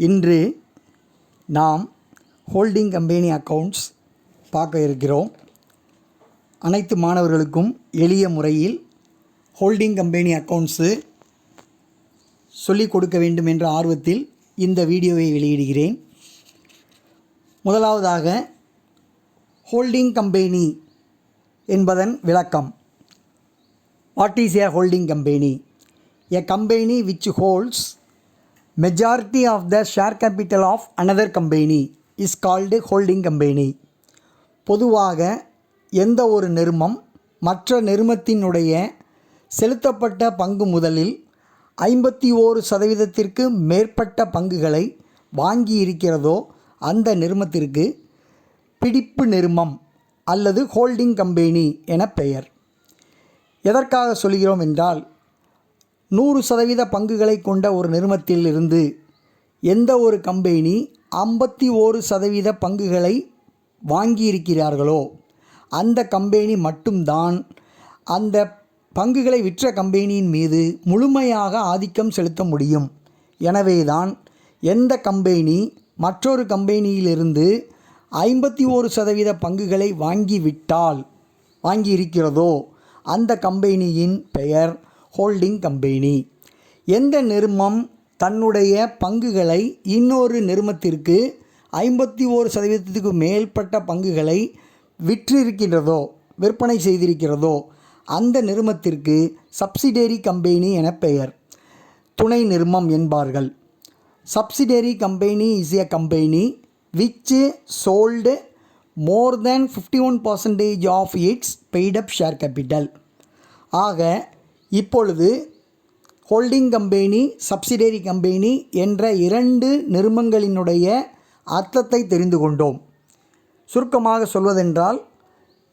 இன்று நாம் holding company accounts பார்க்க இருக்கிறோம். அனைத்து மாணவர்களுக்கும் எளிய முறையில் ஹோல்டிங் கம்பெனி அக்கவுண்ட்ஸு சொல்லிக் கொடுக்க வேண்டும் என்ற ஆர்வத்தில் இந்த வீடியோவை வெளியிடுகிறேன். முதலாவதாக ஹோல்டிங் கம்பெனி என்பதன் விளக்கம். What is a holding company? A company which holds majority of the share capital of another company is called holding company. பொதுவாக எந்த ஒரு நிறுமம் மற்ற நிறுமத்தினுடைய செலுத்தப்பட்ட பங்கு முதலில் 51% மேற்பட்ட பங்குகளை வாங்கி இருக்கிறதோ அந்த நிறுமத்திற்கு பிடிப்பு நிறுமம் அல்லது ஹோல்டிங் கம்பெனி என பெயர். எதற்காக சொல்கிறோம் என்றால் 100% பங்குகளை கொண்ட ஒரு நிறுமத்தில் இருந்து எந்த ஒரு கம்பெனி 51% பங்குகளை வாங்கியிருக்கிறார்களோ அந்த கம்பெனி மட்டும்தான் அந்த பங்குகளை விற்ற கம்பெனியின் மீது முழுமையாக ஆதிக்கம் செலுத்த முடியும். எனவே தான் எந்த கம்பெனி மற்றொரு கம்பெனியிலிருந்து 51% பங்குகளை வாங்கியிருக்கிறதோ அந்த கம்பெனியின் பெயர் ஹோல்டிங் கம்பெனி. எந்த நிறுமம் தன்னுடைய பங்குகளை இன்னொரு நிறுமத்திற்கு 51% மேற்பட்ட பங்குகளை விற்பனை செய்திருக்கிறதோ அந்த நிறுமத்திற்கு சப்சிடரி கம்பெனி என பெயர். துணை நிறுமம் என்பார்கள். Subsidiary company is a company which sold more than 51% of its paid up share capital. ஆக இப்பொழுது ஹோல்டிங் கம்பெனி சப்சிடரி கம்பெனி என்ற இரண்டு நிறுமங்களினுடைய அர்த்தத்தை தெரிந்து கொண்டோம். சுருக்கமாக சொல்வதென்றால்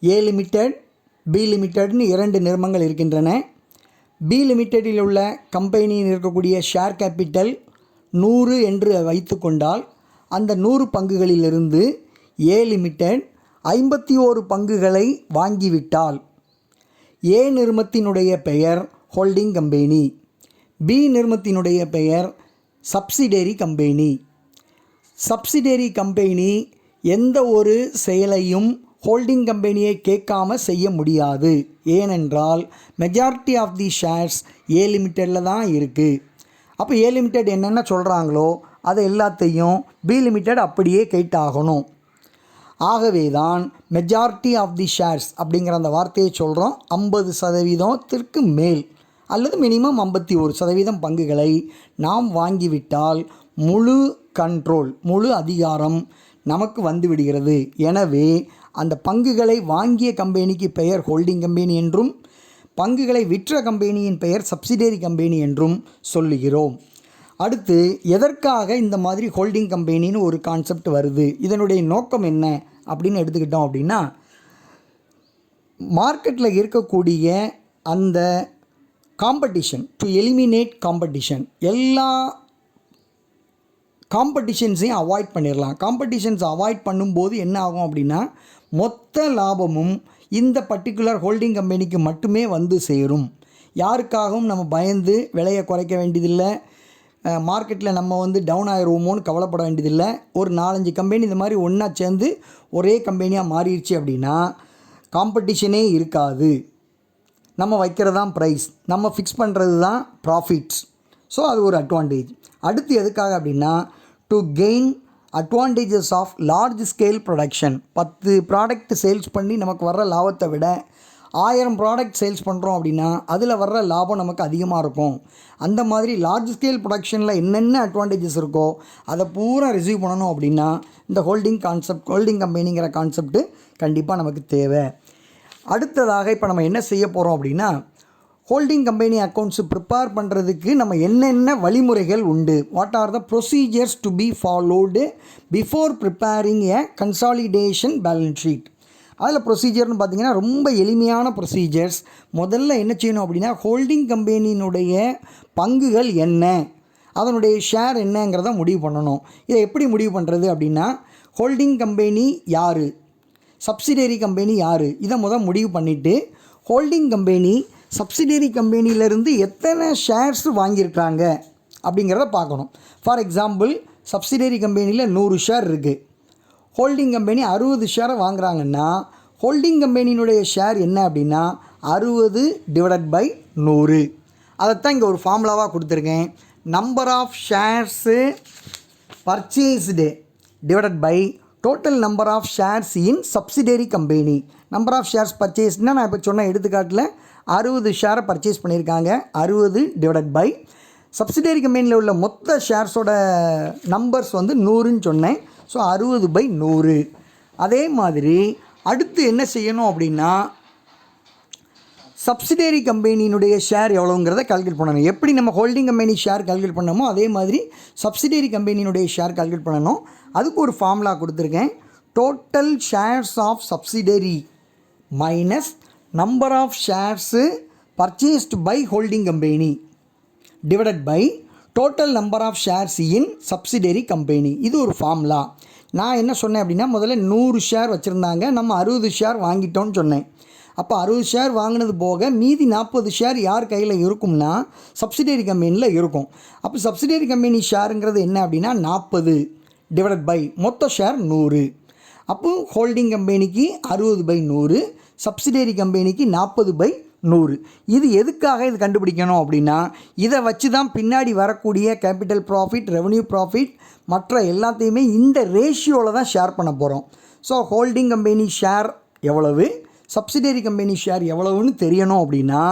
ஏ லிமிடெட் பி லிமிடெட்னு இரண்டு நிறுமங்கள் இருக்கின்றன. பி லிமிடெடில் உள்ள கம்பெனியில் இருக்கக்கூடிய ஷேர் கேபிட்டல் 100 என்று வைத்து கொண்டால் அந்த 100 பங்குகளிலிருந்து ஏ லிமிடெட் 51 பங்குகளை வாங்கிவிட்டால் ஏ நிறுமத்தினுடைய பெயர் ஹோல்டிங் கம்பெனி, பி நிறுமத்தினுடைய பெயர் சப்சிடரி கம்பெனி. சப்சிடரி கம்பெனி எந்த ஒரு செயலையும் ஹோல்டிங் கம்பெனியை கேட்காம செய்ய முடியாது. ஏனென்றால் மெஜாரிட்டி ஆஃப் தி ஷேர்ஸ் ஏ லிமிட்டடில் தான் இருக்குது. அப்போ ஏ லிமிடெட் என்னென்ன சொல்கிறாங்களோ அதை எல்லாத்தையும் பி லிமிடெட் அப்படியே கேட்டாகணும். ஆகவே தான் மெஜாரிட்டி ஆஃப் தி ஷேர்ஸ் அப்படிங்கிற அந்த வார்த்தையை சொல்கிறோம். 50%த்திற்கு மேல் அல்லது மினிமம் 51% பங்குகளை நாம் வாங்கிவிட்டால் முழு கண்ட்ரோல், முழு அதிகாரம் நமக்கு வந்துவிடுகிறது. எனவே அந்த பங்குகளை வாங்கிய கம்பெனிக்கு பெயர் ஹோல்டிங் கம்பெனி என்றும் பங்குகளை விற்ற கம்பெனியின் பெயர் சப்சிடரி கம்பெனி என்றும் சொல்லுகிறோம். அடுத்து எதற்காக இந்த மாதிரி ஹோல்டிங் கம்பெனின்னு ஒரு கான்செப்ட் வருது, இதனுடைய நோக்கம் என்ன அப்படின்னு எடுத்துக்கிட்டோம் அப்படின்னா, மார்க்கெட்டில் இருக்கக்கூடிய அந்த காம்படிஷன், டு எலிமினேட் காம்படிஷன், எல்லா காம்படிஷன்ஸையும் அவாய்ட் பண்ணிடலாம். காம்படிஷன்ஸ் அவாய்ட் பண்ணும்போது என்ன ஆகும் அப்படின்னா மொத்த லாபமும் இந்த பர்டிகுலர் ஹோல்டிங் கம்பெனிக்கு மட்டுமே வந்து சேரும். யாருக்காகவும் நம்ம பயந்து விலையை குறைக்க வேண்டியதில்லை, மார்க்கெட்டில் நம்ம டவுன் ஆகிருவோமோன்னு கவலைப்பட வேண்டியதில்லை. ஒரு 4-5 கம்பெனி இந்த மாதிரி ஒன்றா சேர்ந்து ஒரே கம்பெனியாக மாறிடுச்சு அப்படின்னா காம்படிஷனே இருக்காது. நம்ம வைக்கிறது தான் ப்ரைஸ், நம்ம ஃபிக்ஸ் பண்ணுறது தான் ப்ராஃபிட்ஸ். ஸோ அது ஒரு அட்வான்டேஜ். அடுத்து எதுக்காக அப்படின்னா to gain advantages of large scale production. 10 product sales பண்ணி நமக்கு வர்ற லாபத்தை விட 1000 ப்ராடக்ட் சேல்ஸ் பண்ணுறோம் அப்படின்னா அதில் வர்ற லாபம் நமக்கு அதிகமாக இருக்கும். அந்த மாதிரி லார்ஜ் ஸ்கேல் ப்ரொடக்ஷனில் என்னென்ன அட்வான்டேஜஸ் இருக்கோ அதை பூரா ரிசீவ் பண்ணணும் அப்படின்னா இந்த ஹோல்டிங் கம்பெனிங்கிற கான்செப்ட்டு கண்டிப்பாக நமக்கு தேவை. அடுத்ததாக இப்போ நம்ம என்ன செய்ய போகிறோம் அப்படின்னா ஹோல்டிங் கம்பெனி அக்கௌண்ட்ஸு ப்ரிப்பேர் பண்ணுறதுக்கு நம்ம என்னென்ன வழிமுறைகள் உண்டு, what are the procedures to be followed before preparing a consolidation balance sheet. அதில் ப்ரொசீஜர்னு பார்த்திங்கன்னா ரொம்ப எளிமையான ப்ரொசீஜர்ஸ். முதல்ல என்ன செய்யணும் அப்படின்னா ஹோல்டிங் கம்பெனியினுடைய பங்குகள் என்ன, அதனுடைய ஷேர் என்னங்கிறத முடிவு பண்ணணும். இதை எப்படி முடிவு பண்ணுறது அப்படின்னா ஹோல்டிங் கம்பெனி யார், சப்சிடரி கம்பெனி யார், இதை முடிவு பண்ணிவிட்டு ஹோல்டிங் கம்பெனி சப்சிடரி கம்பெனியிலேருந்து எத்தனை ஷேர்ஸ் வாங்கியிருக்காங்க அப்படிங்கிறத பார்க்கணும். ஃபார் எக்ஸாம்பிள் சப்சிடரி கம்பெனியில் 100 ஷேர் இருக்குது. ஹோல்டிங் கம்பெனி 60 ஷேரை வாங்குறாங்கன்னா ஹோல்டிங் கம்பெனியினுடைய ஷேர் என்ன அப்படின்னா 60/100. அதைத்தான் இங்கே ஒரு ஃபார்முலாவாக கொடுத்துருக்கேன். Number of shares purchased divided by total number of shares in subsidiary company. Number of shares பர்ச்சேஸ்னால் நான் இப்போ சொன்ன எடுத்துக்காட்டில் 60 ஷேரை பர்ச்சேஸ் பண்ணியிருக்காங்க. 60 டிவைடட் பை சப்சிடரி கம்பெனியில் உள்ள மொத்த ஷேர்ஸோட நம்பர்ஸ் வந்து 100ன்னு சொன்னேன். ஸோ 60/100. அதே மாதிரி அடுத்து என்ன செய்யணும் அப்படின்னா சப்சிடரி கம்பெனியினுடைய ஷேர் எவ்வளோங்கிறத கால்குலேட் பண்ணணும். எப்படி நம்ம ஹோல்டிங் கம்பெனி ஷேர் கால்குலேட் பண்ணணுமோ அதே மாதிரி சப்சிடரி கம்பெனியினுடைய ஷேர் கால்குலேட் பண்ணணும். அதுக்கு ஒரு ஃபார்முலா கொடுத்துருக்கேன். Total shares of subsidiary minus number of shares purchased by holding company divided by total number of shares in subsidiary company. இது ஒரு ஃபார்முலா. நான் என்ன சொன்னேன் அப்படின்னா முதல்ல 100 ஷேர் வச்சுருந்தாங்க, நம்ம 60 ஷேர் வாங்கிட்டோன்னு சொன்னேன். அப்போ 60 ஷேர் வாங்கினது போக மீதி 40 ஷேர் யார் கையில் இருக்கும்னா சப்சிடரி கம்பெனியில் இருக்கும். அப்போ சப்சிடரி கம்பெனி ஷேருங்கிறது என்ன அப்படின்னா 40 டிவைடட் பை மொத்த ஷேர் 100. அப்போ ஹோல்டிங் கம்பெனிக்கு 60/100, சப்சிடரி கம்பெனிக்கு 40/100. இது எதுக்காக இது கண்டுபிடிக்கணும் அப்படின்னா இதை வச்சு தான் பின்னாடி வரக்கூடிய கேபிட்டல் ப்ராஃபிட், ரெவன்யூ ப்ராஃபிட் மற்ற எல்லாத்தையுமே இந்த ரேஷியோவில் தான் ஷேர் பண்ண போகிறோம். ஸோ ஹோல்டிங் கம்பெனி ஷேர் எவ்வளவு, சப்சிடரி கம்பெனி ஷேர் எவ்வளவுன்னு தெரியணும் அப்படின்னா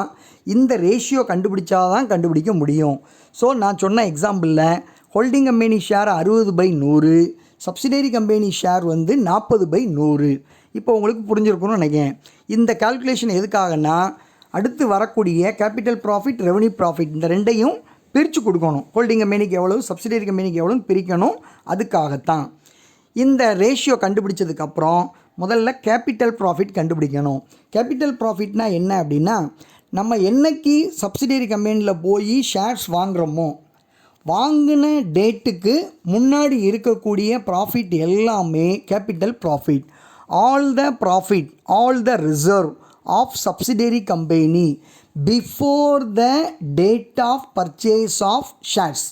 இந்த ரேஷியோ கண்டுபிடிச்சா தான் கண்டுபிடிக்க முடியும். ஸோ நான் சொன்ன எக்ஸாம்பிளில் holding company share 60/100, subsidiary company share வந்து 40/100. இப்போ உங்களுக்கு புரிஞ்சிருக்கணும்னு நினைக்கிறேன். இந்த கால்குலேஷன் எதுக்காகனா அடுத்து வரக்கூடிய கேபிட்டல் ப்ராஃபிட், ரெவன்யூ ப்ராஃபிட் இந்த ரெண்டையும் பிரித்து கொடுக்கணும். ஹோல்டிங் கம்பெனிக்கு எவ்வளவு, சப்சிடரி கம்பெனிக்கு எவ்வளோன்னு பிரிக்கணும். அதுக்காகத்தான் இந்த ரேஷியோ கண்டுபிடிச்சதுக்கப்புறம் முதல்ல கேபிட்டல் ப்ராஃபிட் கண்டுபிடிக்கணும். கேபிட்டல் ப்ராஃபிட்னா என்ன அப்படின்னா நம்ம என்னைக்கு சப்சிடரி கம்பெனியில் போய் ஷேர்ஸ் வாங்குகிறோமோ வாங்கின டேட்டுக்கு முன்னாடி இருக்கக்கூடிய ப்ராஃபிட் எல்லாமே capital profit. All the profit, all the reserve of subsidiary company before the date of purchase of shares.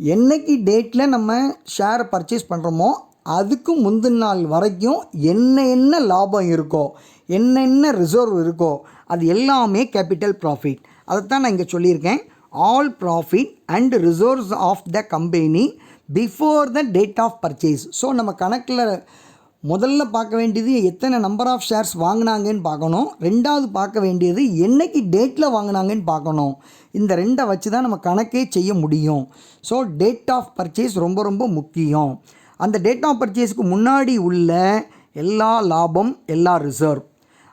என்னைக்கு டேட்டில் நம்ம ஷேரை பர்ச்சேஸ் பண்ணுறோமோ அதுக்கு முந்தின நாள் வரைக்கும் என்ன லாபம் இருக்கோ, என்னென்ன ரிசர்வ் இருக்கோ அது எல்லாமே கேபிட்டல் ப்ராஃபிட். அதைத்தான் நான் இங்கே சொல்லியிருக்கேன். All profit and reserves of the company before the date of purchase. So நம்ம கணக்கில் முதல்ல பார்க்க வேண்டியது எத்தனை நம்பர் ஆஃப் ஷேர்ஸ் வாங்கினாங்கன்னு பார்க்கணும். ரெண்டாவது பார்க்க வேண்டியது என்னைக்கு டேட்டில் வாங்கினாங்கன்னு பார்க்கணும். இந்த ரெண்டை வச்சு தான் நம்ம கணக்கே செய்ய முடியும். ஸோ டேட் ஆஃப் பர்ச்சேஸ் ரொம்ப ரொம்ப முக்கியம். அந்த டேட் ஆஃப் பர்ச்சேஸுக்கு முன்னாடி உள்ள எல்லா லாபம், எல்லா ரிசர்வ்,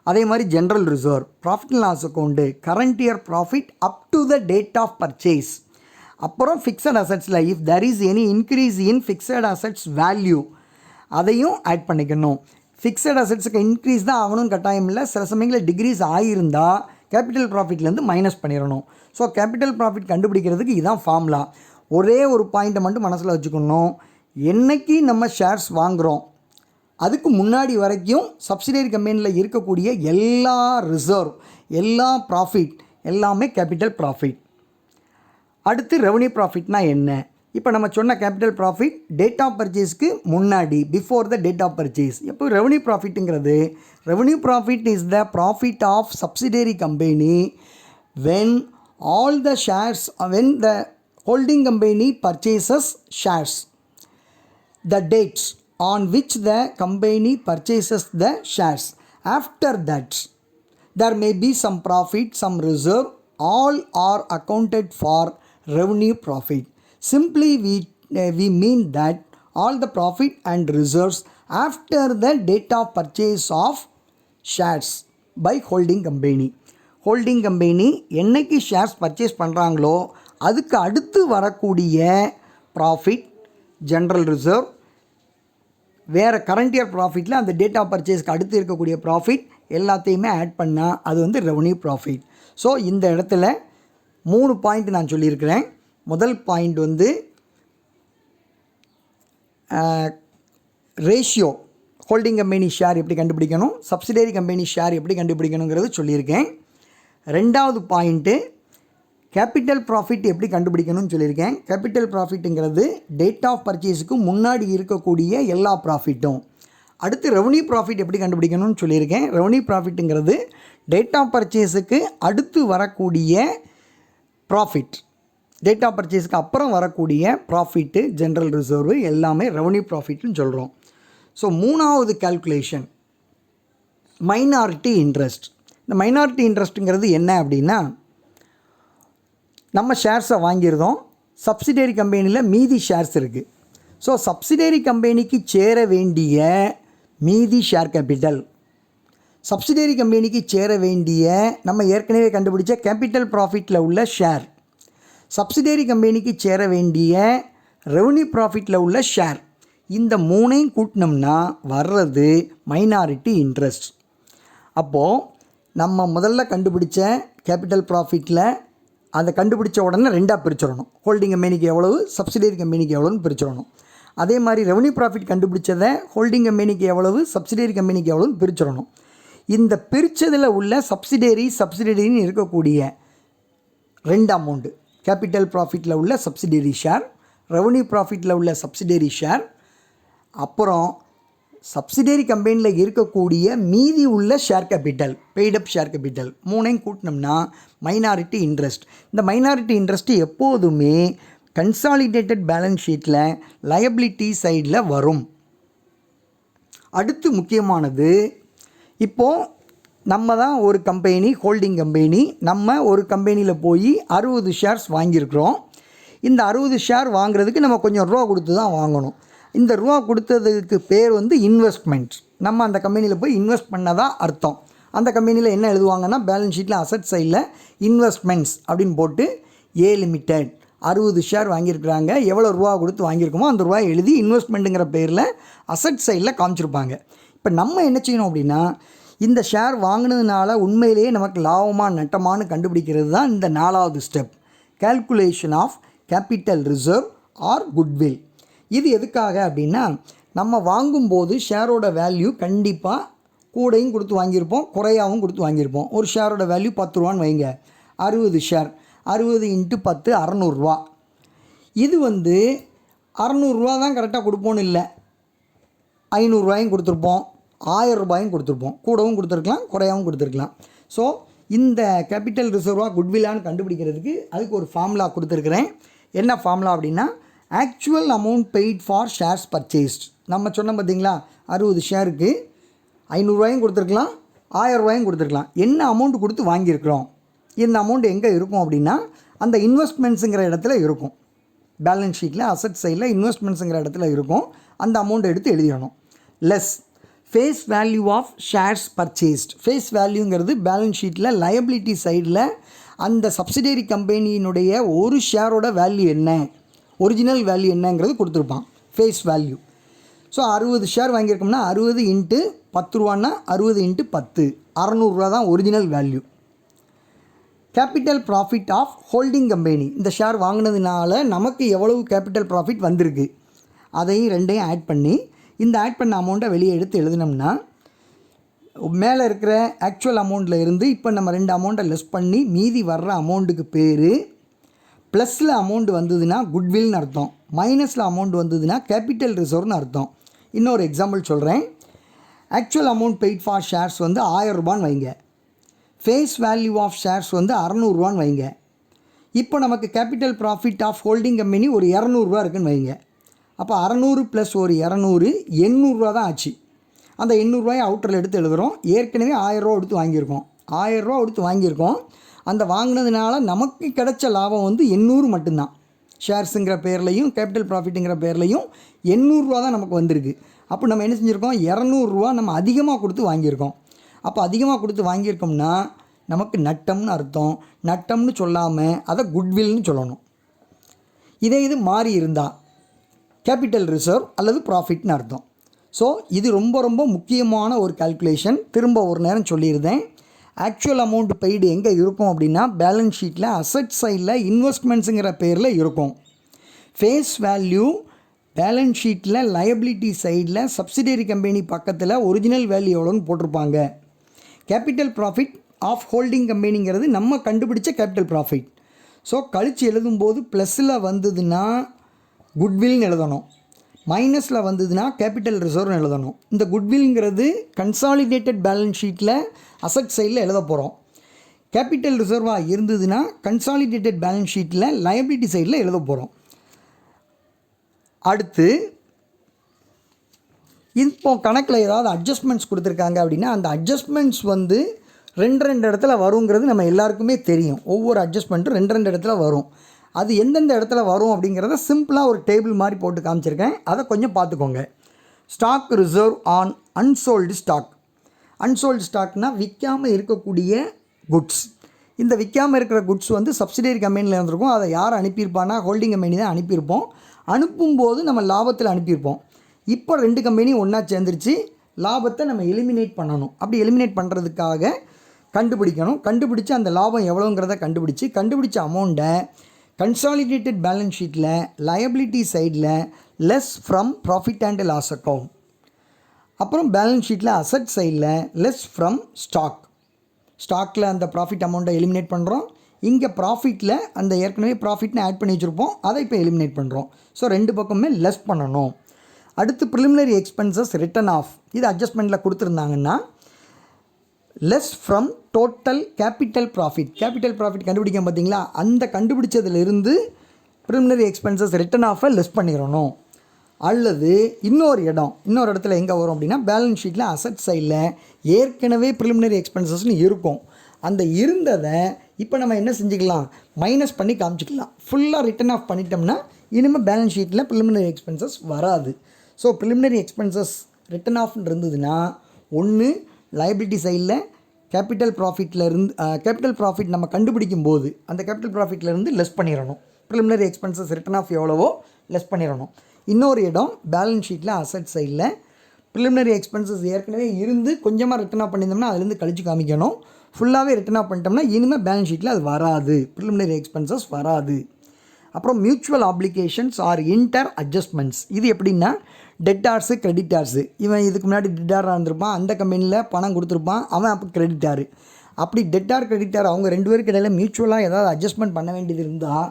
அதே மாதிரி general reserve, profit and loss account, current year profit up to the date of purchase, அப்புறம் ஃபிக்ஸட் அசட்ஸில் if there is any increase in fixed assets value அதையும் ஆட் பண்ணிக்கணும். ஃபிக்ஸட் அசட்ஸுக்கு இன்க்ரீஸ் தான் ஆகணும் கட்டாயம் இல்லை. சில சமயங்களில் டிக்ரீஸ் ஆகியிருந்தால் கேபிட்டல் ப்ராஃபிட்லேருந்து மைனஸ் பண்ணிடணும். ஸோ கேபிட்டல் ப்ராஃபிட் கண்டுபிடிக்கிறதுக்கு இதுதான் ஃபார்முலா. ஒரே ஒரு பாயிண்ட்டை மட்டும் மனசில் வச்சுக்கணும். என்னைக்கு நம்ம ஷேர்ஸ் வாங்குகிறோம் அதுக்கு முன்னாடி வரைக்கும் சப்சிடரி கம்பெனியில் இருக்கக்கூடிய எல்லா ரிசர்வ், எல்லா ப்ராஃபிட் எல்லாமே கேபிட்டல் ப்ராஃபிட். அடுத்து ரெவன்யூ ப்ராஃபிட்னா என்ன? இப்போ நம்ம சொன்ன கேபிட்டல் ப்ராஃபிட் டேட் ஆஃப் பர்ச்சேஸ்க்கு முன்னாடி, before the date of purchase. இப்போ ரெவன்யூ ப்ராஃபிட்டுங்கிறது, revenue profit is the profit of subsidiary company when all the shares, when the holding company purchases shares, the dates on which the company purchases the shares. After that there may be some profit, some reserve, all are accounted for revenue profit. Simply we mean that all the profit and reserves after the date of purchase of shares by holding company. Holding company என்னைக்கு shares purchase பண்ணுறாங்களோ அதுக்கு அடுத்து வரக்கூடிய profit, general reserve, வேறு current year ப்ராஃபிட்டில் அந்த date of பர்ச்சேஸ்க்கு அடுத்து இருக்கக்கூடிய profit எல்லாத்தையுமே ஆட் பண்ணால் அது வந்து ரெவன்யூ ப்ராஃபிட். ஸோ இந்த இடத்துல 3 பாயிண்ட் நான் சொல்லியிருக்கிறேன். முதல் பாயிண்ட் வந்து ரேஷியோ, ஹோல்டிங் கம்பெனி ஷேர் எப்படி கண்டுபிடிக்கணும், சப்சிடரி கம்பெனி ஷேர் எப்படி கண்டுபிடிக்கணுங்கிறது சொல்லியிருக்கேன். ரெண்டாவது பாயிண்ட்டு கேபிட்டல் ப்ராஃபிட் எப்படி கண்டுபிடிக்கணும்னு சொல்லியிருக்கேன். கேபிட்டல் ப்ராஃபிட்டுங்கிறது டேட் ஆஃப் பர்ச்சேஸுக்கு முன்னாடி இருக்கக்கூடிய எல்லா ப்ராஃபிட்டும். அடுத்து ரெவன்யூ ப்ராஃபிட் எப்படி கண்டுபிடிக்கணும்னு சொல்லியிருக்கேன். ரெவன்யூ ப்ராஃபிட்டுங்கிறது டேட் ஆஃப் பர்ச்சேஸுக்கு அடுத்து வரக்கூடிய ப்ராஃபிட், டேட் ஆஃப் பர்ச்சேஸுக்கு அப்புறம் வரக்கூடிய ப்ராஃபிட்டு, ஜென்ரல் ரிசர்வு எல்லாமே ரெவன்யூ ப்ராஃபிட்னு சொல்கிறோம். ஸோ மூணாவது கால்குலேஷன் மைனாரிட்டி இன்ட்ரெஸ்ட். இந்த மைனாரிட்டி இன்ட்ரெஸ்ட்டுங்கிறது என்ன அப்படின்னா, நம்ம ஷேர்ஸை வாங்கியிருந்தோம், சப்சிடரி கம்பெனியில் மீதி ஷேர்ஸ் இருக்குது. ஸோ சப்சிடரி கம்பெனிக்கு சேர வேண்டிய மீதி ஷேர் கேபிட்டல், சப்சிடரி கம்பெனிக்கு சேர வேண்டிய நம்ம ஏற்கனவே கண்டுபிடிச்ச கேபிட்டல் ப்ராஃபிட்டில் உள்ள ஷேர், சப்சிடரி கம்பெனிக்கு சேர வேண்டிய ரெவன்யூ ப்ராஃபிட்டில் உள்ள ஷேர், இந்த மூணையும் கூட்டினோம்னா வர்றது மைனாரிட்டி இன்ட்ரெஸ்ட். அப்போது நம்ம முதல்ல கண்டுபிடிச்ச கேபிட்டல் ப்ராஃபிட்டில் அதை கண்டுபிடிச்ச உடனே ரெண்டாக பிரிச்சிடணும். ஹோல்டிங் கம்பெனிக்கு எவ்வளவு, சப்சிடரி கம்பெனிக்கு எவ்வளோன்னு பிரிச்சிடணும். அதே மாதிரி ரெவன்யூ ப்ராஃபிட் கண்டுபிடிச்சதை ஹோல்டிங் கம்பெனிக்கு எவ்வளவு, சப்சிடரி கம்பெனிக்கு எவ்வளோன்னு பிரிச்சிடணும். இந்த பிரித்ததில் உள்ள சப்சிடரின்னு இருக்கக்கூடிய ரெண்டு அமௌண்ட்டு, கேபிட்டல் ப்ராஃபிட்டில் உள்ள சப்சிடரி ஷேர், ரெவன்யூ ப்ராஃபிட்டில் உள்ள சப்சிடரி ஷேர், அப்புறம் சப்சிடரி கம்பெனியில் இருக்கக்கூடிய மீதி உள்ள share capital, paid-up share capital, மூணையும் கூட்டினோம்னா மைனாரிட்டி இன்ட்ரெஸ்ட். இந்த மைனாரிட்டி இன்ட்ரெஸ்ட்டு எப்போதுமே கன்சாலிடேட்டட் பேலன்ஸ் ஷீட்டில் லயபிலிட்டி சைடில் வரும். அடுத்து முக்கியமானது, இப்போது நம்ம தான் ஒரு கம்பெனி, ஹோல்டிங் கம்பெனி, நம்ம ஒரு கம்பெனியில் போய் 60 ஷேர்ஸ் வாங்கியிருக்கிறோம். இந்த 60 ஷேர் வாங்குறதுக்கு நம்ம கொஞ்சம் ரூபா கொடுத்து தான் வாங்கணும். இந்த ரூபா கொடுத்ததுக்கு பேர் இன்வெஸ்ட்மெண்ட். நம்ம அந்த கம்பெனியில் போய் இன்வெஸ்ட் பண்ணதான் அர்த்தம். அந்த கம்பெனியில் என்ன எழுதுவாங்கன்னா, பேலன்ஸ் ஷீட்டில் அசட் சைடில் இன்வெஸ்ட்மெண்ட்ஸ் அப்படின்னு போட்டு ஏ லிமிடெட் 60 ஷேர் வாங்கியிருக்கிறாங்க, எவ்வளோ ரூபா கொடுத்து வாங்கியிருக்கோமோ அந்த ரூபாய் எழுதி இன்வெஸ்ட்மெண்ட்டுங்கிற பேரில் அசட் சைடில் காமிச்சிருப்பாங்க. இப்போ நம்ம என்ன செய்யணும் அப்படின்னா, இந்த ஷேர் வாங்கினதுனால உண்மையிலேயே நமக்கு லாபமாக நட்டமானு கண்டுபிடிக்கிறது தான் இந்த 4வது step, calculation of capital reserve or goodwill. இது எதுக்காக அப்படின்னா, நம்ம வாங்கும்போது ஷேரோட வேல்யூ கண்டிப்பாக கூடையும் கொடுத்து வாங்கியிருப்போம், குறையாகவும் கொடுத்து வாங்கியிருப்போம். ஒரு ஷேரோட வேல்யூ 10 ரூபான்னு வைங்க, 60 ஷேர், 60 × 10 600 இது 600 ரூபா தான் கரெக்டாக கொடுப்போன்னு இல்லை, 500 ரூபாயும் கொடுத்துருப்போம், 1000 ரூபாயும் கொடுத்துருப்போம், கூடவும் கொடுத்துருக்கலாம், குறையாகவும் கொடுத்துருக்கலாம். ஸோ இந்த கேபிட்டல் ரிசர்வாக குட்வில்லான்னு கண்டுபிடிக்கிறதுக்கு அதுக்கு ஒரு ஃபார்முலா கொடுத்துருக்குறேன். என்ன ஃபார்முலா அப்படின்னா, actual amount paid for shares purchased. நம்ம சொன்னோம் பார்த்தீங்களா, 60 ஷேருக்கு 500 ரூபாயும் கொடுத்துருக்கலாம், 1000 ரூபாயும் கொடுத்துருக்கலாம். என்ன அமௌண்ட் கொடுத்து வாங்கியிருக்கிறோம், இந்த அமௌண்ட் எங்கே இருக்கும் அப்படின்னா, அந்த இன்வெஸ்ட்மெண்ட்ஸுங்கிற இடத்துல இருக்கும். பேலன்ஸ் ஷீட்டில் அசட் சைடில் இன்வெஸ்ட்மெண்ட்ஸுங்கிற இடத்துல இருக்கும். அந்த அமௌண்ட்டை எடுத்து எழுதிடணும். Less face value of shares purchased. Face வேல்யூங்கிறது பேலன்ஸ் ஷீட்டில் லயபிலிட்டி சைடில் அந்த சப்சிடரி கம்பெனியினுடைய ஒரு ஷேரோட வேல்யூ என்ன, ஒரிஜினல் வேல்யூ என்னங்கிறது கொடுத்துருப்பான், ஃபேஸ் வேல்யூ. ஸோ 60 ஷேர் வாங்கியிருக்கோம்னா 60 × 10 ரூபான்னா 60 × 10 600 ரூபா தான் original value. Capital profit of holding company. இந்த ஷேர் வாங்கினதுனால நமக்கு எவ்வளவு கேபிட்டல் ப்ராஃபிட் வந்திருக்கு அதையும் ரெண்டையும் ஆட் பண்ணி, இந்த ஆட் பண்ண அமௌண்ட்டை வெளியே எடுத்து எழுதினோம்னா, மேலே இருக்கிற ஆக்சுவல் அமௌண்ட்டில் இருந்து இப்போ நம்ம 2 அமௌண்ட்டை லெஸ் பண்ணி மீதி வர்ற அமௌண்ட்டுக்கு பேர், ப்ளஸில் அமௌண்ட் வந்ததுன்னா குட்வில்னு அர்த்தம், மைனஸில் அமௌண்ட் வந்ததுன்னா கேபிட்டல் ரிசர்வ்னு அர்த்தம். இன்னொரு எக்ஸாம்பிள் சொல்கிறேன். Actual amount paid for shares 1000 ரூபான்னு வைங்க, ஃபேஸ் வேல்யூ ஆஃப் ஷேர்ஸ் 600 ரூபான்னு வைங்க. இப்போ நமக்கு capital profit of holding company ஒரு 200 ரூபா இருக்குன்னு வைங்க. அப்போ 600 + ஒரு 200 800 ரூபா தான் ஆச்சு. அந்த 800 ரூபாயை அவுட்டரில் எடுத்து எழுதுகிறோம். ஏற்கனவே 1000 ரூபா எடுத்து வாங்கியிருக்கோம், 1000 ரூபா எடுத்து வாங்கியிருக்கோம். அந்த வாங்கினதுனால நமக்கு கிடைச்ச லாபம் 800 மட்டும்தான். ஷேர்ஸுங்கிற பேர்லையும் கேபிட்டல் ப்ராஃபிட்டுங்கிற பேர்லையும் 800 ரூபா தான் நமக்கு வந்திருக்கு. அப்போ நம்ம என்ன செஞ்சுருக்கோம், 200 ரூபா நம்ம அதிகமாக கொடுத்து வாங்கியிருக்கோம். அப்போ அதிகமாக கொடுத்து வாங்கியிருக்கோம்னா நமக்கு நட்டம்னு அர்த்தம். நட்டம்னு சொல்லாமல் அதை குட்வில்னு சொல்லணும். இது மாறி இருந்தால் கேபிட்டல் ரிசர்வ் அல்லது ப்ராஃபிட்னு அர்த்தம். ஸோ இது ரொம்ப ரொம்ப முக்கியமான ஒரு கால்குலேஷன். திரும்ப ஒரு நேரம் சொல்லியிருந்தேன். ஆக்சுவல் அமௌண்ட் பெய்டு எங்கே இருக்கும் அப்படின்னா, பேலன்ஸ் ஷீட்டில் அசட் சைடில் இன்வெஸ்ட்மெண்ட்ஸுங்கிற பேரில் இருக்கும். ஃபேஸ் வேல்யூ பேலன்ஸ் ஷீட்டில் லயபிலிட்டி சைடில் சப்சிடரி கம்பெனி பக்கத்தில் ஒரிஜினல் வேல்யூ எவ்வளோன்னு போட்டிருப்பாங்க. கேபிட்டல் ப்ராஃபிட் ஆஃப் ஹோல்டிங் கம்பெனிங்கிறது நம்ம கண்டுபிடிச்ச கேபிட்டல் ப்ராஃபிட். ஸோ கழித்து எழுதும்போது ப்ளஸில் வந்ததுன்னா குட்வில்னு எழுதணும், மைனஸில் வந்ததுன்னா கேபிட்டல் ரிசர்வ்னு எழுதணும். இந்த குட்வில்ங்கிறது கன்சாலிடேட்டட் பேலன்ஸ் ஷீட்டில் அசட் சைடில் எழுத போகிறோம். கேபிட்டல் ரிசர்வாக இருந்ததுன்னா கன்சாலிடேட்டட் பேலன்ஸ் ஷீட்டில் லைபிலிட்டி சைடில் எழுத போகிறோம். அடுத்து இப்போ கணக்கில் ஏதாவது அட்ஜஸ்ட்மெண்ட்ஸ் கொடுத்துருக்காங்க அப்படின்னா அந்த அட்ஜஸ்ட்மெண்ட்ஸ் வந்து ரெண்டு இடத்துல வருங்கிறது நம்ம எல்லாருக்குமே தெரியும். ஒவ்வொரு அட்ஜஸ்ட்மெண்ட்டும் ரெண்டு இடத்துல வரும். அது எந்தெந்த இடத்துல வரும் அப்படிங்கிறத சிம்பிளாக ஒரு டேபிள் மாதிரி போட்டு காமிச்சிருக்கேன், அதை கொஞ்சம் பார்த்துக்கோங்க. Stock reserve on unsold stock. Unsold ஸ்டாக்னால் விற்காமல் இருக்கக்கூடிய குட்ஸ். இந்த விற்காமல் இருக்கிற குட்ஸ் வந்து சப்சிடரி கம்பெனியில் இருந்திருக்கும். அதை யார் அனுப்பியிருப்பானா ஹோல்டிங் கம்பெனி தான் அனுப்பியிருப்போம். அனுப்பும்போது நம்ம லாபத்தில் அனுப்பியிருப்போம். இப்போ 2 கம்பெனியும் ஒன்றா சேர்ந்துருச்சு, லாபத்தை நம்ம எலிமினேட் பண்ணணும். அப்படி எலிமினேட் பண்ணுறதுக்காக கண்டுபிடிச்சி அந்த லாபம் எவ்வளோங்கிறத கண்டுபிடிச்ச அமௌண்ட்டை கன்சாலிடேட்டட் பேலன்ஸ் ஷீட்டில் லயபிலிட்டி சைடில் less from profit and loss account, அப்புறம் பேலன்ஸ் ஷீட்டில் அசட் சைடில் லெஸ் ஃப்ரம் ஸ்டாக்கில் அந்த ப்ராஃபிட் அமௌண்ட்டை எலிமினேட் பண்ணுறோம். இங்கே ப்ராஃபிட்டில் அந்த ஏற்கனவே ப்ராஃபிட்னு ஆட் பண்ணி வச்சுருப்போம், அதை இப்போ எலிமினேட் பண்ணுறோம். ஸோ 2 பக்கமே லெஸ் பண்ணணும். அடுத்து ப்ரிலிமினரி எக்ஸ்பென்சஸ் ரிட்டன் ஆஃப். இது அட்ஜஸ்ட்மெண்ட்டில் கொடுத்துருந்தாங்கன்னா less from total capital profit கண்டுபிடிக்க பார்த்தீங்களா, அந்த கண்டுபிடிச்சதுலேருந்து ப்ரிலிமினரி எக்ஸ்பென்சஸ் ரிட்டன் ஆஃபை லெஸ் பண்ணிடணும். அல்லது இன்னொரு இடத்துல எங்கே வரும் அப்படின்னா பேலன்ஸ் ஷீட்டில் அசட் சைடில் ஏற்கனவே ப்ரிலிமினரி எக்ஸ்பென்சஸ்னு இருக்கும். அந்த இருந்ததை இப்போ நம்ம என்ன செஞ்சுக்கலாம், மைனஸ் பண்ணி காமிச்சிக்கலாம். ஃபுல்லாக ரிட்டன் ஆஃப் பண்ணிட்டோம்னா இனிமேல் பேலன்ஸ் ஷீட்டில் ப்ரிலிமினரி எக்ஸ்பென்சஸ் வராது. So preliminary expenses written off இருந்ததுன்னா ஒன்று லைபிலிட்டி சைடில் கேபிட்டல் ப்ராஃபிட் நம்ம கண்டுபிடிக்கும் போது அந்த கேபிட்டல் ப்ராஃபிட்லேருந்து லெஸ் பண்ணிடணும். ப்ரிலிமினரி எக்ஸ்பென்சஸ் ரிட்டன் ஆஃப் எவ்வளவோ லெஸ் பண்ணிடணும். இன்னொரு இடம் பேலன்ஸ் ஷீட்டில் அசட் சைடில் ப்ரிலிமினரி எக்ஸ்பென்சஸ் ஏற்கனவே இருந்து கொஞ்சமாக ரிட்டன் ஆஃப் பண்ணியிருந்தோம்னா அதுலேருந்து கழிச்சு காமிக்கணும். ஃபுல்லாகவே ரிட்டன் ஆஃப் பண்ணிட்டோம்னா இனிமேல் பேலன்ஸ் ஷீட்டில் அது வராது, ப்ரிலிமினரி எக்ஸ்பென்சஸ் வராது. அப்புறம் mutual applications or inter adjustments. இது எப்படின்னா டெட்டார்ஸு கிரெடிட்டார்ஸு. இவன் இதுக்கு முன்னாடி டெட்டாராக இருந்திருப்பான், அந்த கம்பெனியில் பணம் கொடுத்துருப்பான், அவன் அப்போ கிரெடிட்டாரு. அப்படி கிரெடிட்டார் அவங்க 2 பேருக்கு இடையில் மியூச்சுவலாக ஏதாவது அட்ஜஸ்ட்மெண்ட் பண்ண வேண்டியது இருந்தால்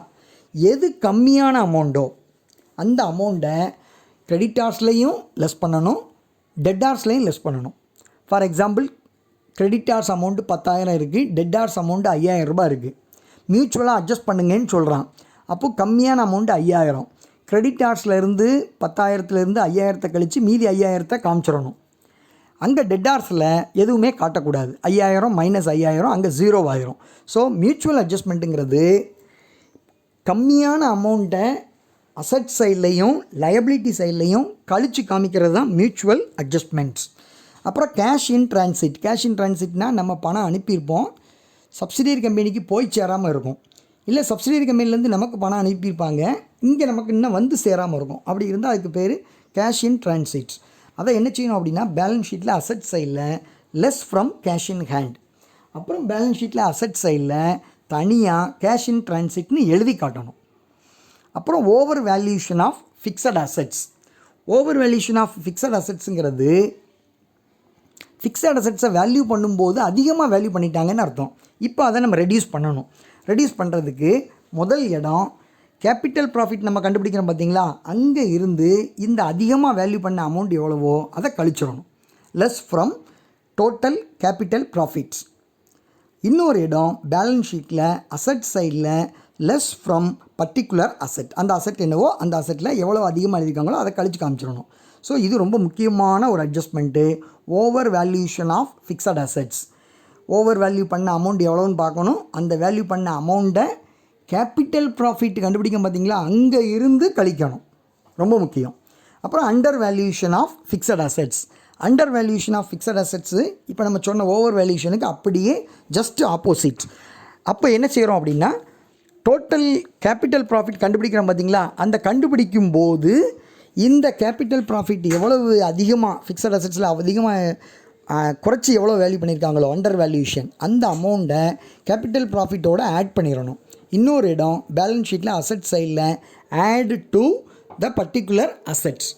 எது கம்மியான அமௌண்ட்டோ அந்த அமௌண்ட்டை கிரெடிட்டார்ஸ்லேயும் லெஸ் பண்ணணும், டெட்டார்ஸ்லேயும் லெஸ் பண்ணணும். ஃபார் எக்ஸாம்பிள் கிரெடிட்டார்ஸ் அமௌண்ட்டு 10,000 இருக்குது, டெட்டார்ஸ் அமௌண்ட்டு 5,000 ரூபாய் இருக்குது. மியூச்சுவலாக அட்ஜஸ்ட் பண்ணுங்கன்னு சொல்கிறான். அப்போது கம்மியான அமௌண்ட்டு 5,000. கிரெடிட்டார்ஸ்லேருந்து 10,000லேருந்து 5,000 கழித்து மீதி 5,000 காமிச்சிடணும். அங்கே டெட்டார்ஸில் எதுவுமே காட்டக்கூடாது. 5,000 மைனஸ் 5,000 அங்கே 0 ஆயிரும். ஸோ மியூச்சுவல் அட்ஜஸ்ட்மெண்ட்டுங்கிறது கம்மியான அமௌண்ட்டை அசட் சைட்லேயும் லயபிலிட்டி சைட்லேயும் கழித்து காமிக்கிறது தான் மியூச்சுவல் அட்ஜஸ்ட்மெண்ட்ஸ். அப்புறம் கேஷ் இன் ட்ரான்சிட்னால் நம்ம பணம் அனுப்பியிருப்போம், சப்சிடியரி கம்பெனிக்கு போய் சேராமல் இருக்கும். இல்லை சப்சிடியரி கம்பெனிலேருந்து நமக்கு பணம் அனுப்பியிருப்பாங்க, இங்கே நமக்கு இன்னும் வந்து சேராமல் இருக்கும். அப்படி இருந்தால் அதுக்கு பேர் கேஷ் இன் ட்ரான்சிட்ஸ். அதை என்ன செய்யணும் அப்படின்னா பேலன்ஸ் ஷீட்டில் அசட் சைடில் less from cash in hand, அப்புறம் பேலன்ஸ் ஷீட்டில் அசட் சைடில் தனியாக கேஷ் இன் ட்ரான்சிட்னு எழுதி காட்டணும். அப்புறம் over valuation of fixed assets. அசட்ஸுங்கிறது ஃபிக்ஸட் அசட்ஸை வேல்யூ பண்ணும்போது அதிகமாக வேல்யூ பண்ணிட்டாங்கன்னு அர்த்தம். இப்போ அதை நம்ம ரெடியூஸ் பண்ணணும். ரெடியூஸ் பண்ணுறதுக்கு முதல் இடம் கேபிட்டல் ப்ராஃபிட் நம்ம கண்டுபிடிக்கிறோம் பார்த்தீங்களா, அங்கே இருந்து இந்த அதிகமாக வேல்யூ பண்ண அமௌண்ட் எவ்வளவோ அதை கழிச்சிடணும். Less from total capital profits. இன்னொரு இடம் பேலன்ஸ் ஷீட்டில் அசட் சைடில் லெஸ் ஃப்ரம் பர்டிகுலர் அசட். அந்த அசட் என்னவோ அந்த அசட்டில் எவ்வளோ அதிகமாக எழுதியிருக்காங்களோ அதை கழிச்சு காமிச்சிடணும். ஸோ இது ரொம்ப முக்கியமான ஒரு adjustment. Over valuation of fixed assets. Over value பண்ண அமௌண்ட் எவ்வளோன்னு பார்க்கணும். அந்த வேல்யூ பண்ண அமௌண்ட்டை கேபிட்டல் ப்ராஃபிட் கண்டுபிடிக்க பார்த்தீங்களா, அங்கே இருந்து கழிக்கணும், ரொம்ப முக்கியம். அப்புறம் under valuation of fixed assets. இப்போ நம்ம சொன்ன ஓவர் வேல்யூஷனுக்கு அப்படியே ஜஸ்ட் ஆப்போசிட். அப்போ என்ன செய்கிறோம் அப்படின்னா டோட்டல் கேபிட்டல் ப்ராஃபிட் கண்டுபிடிக்கிறோம் பார்த்தீங்களா, அந்த கண்டுபிடிக்கும் போது இந்த கேபிட்டல் ப்ராஃபிட் எவ்வளவு அதிகமாக ஃபிக்ஸட் அசட்ஸில் அதிகமாக குறைச்சி எவ்வளோ வேல்யூ பண்ணியிருக்காங்களோ அண்டர் வேல்யூஷன், அந்த அமௌண்ட்டை கேபிட்டல் ப்ராஃபிட்டோடு ஆட் பண்ணிடணும். இன்னொரு இடம் பேலன்ஸ் ஷீட்டில் அசட் சைடில் add to the particular assets.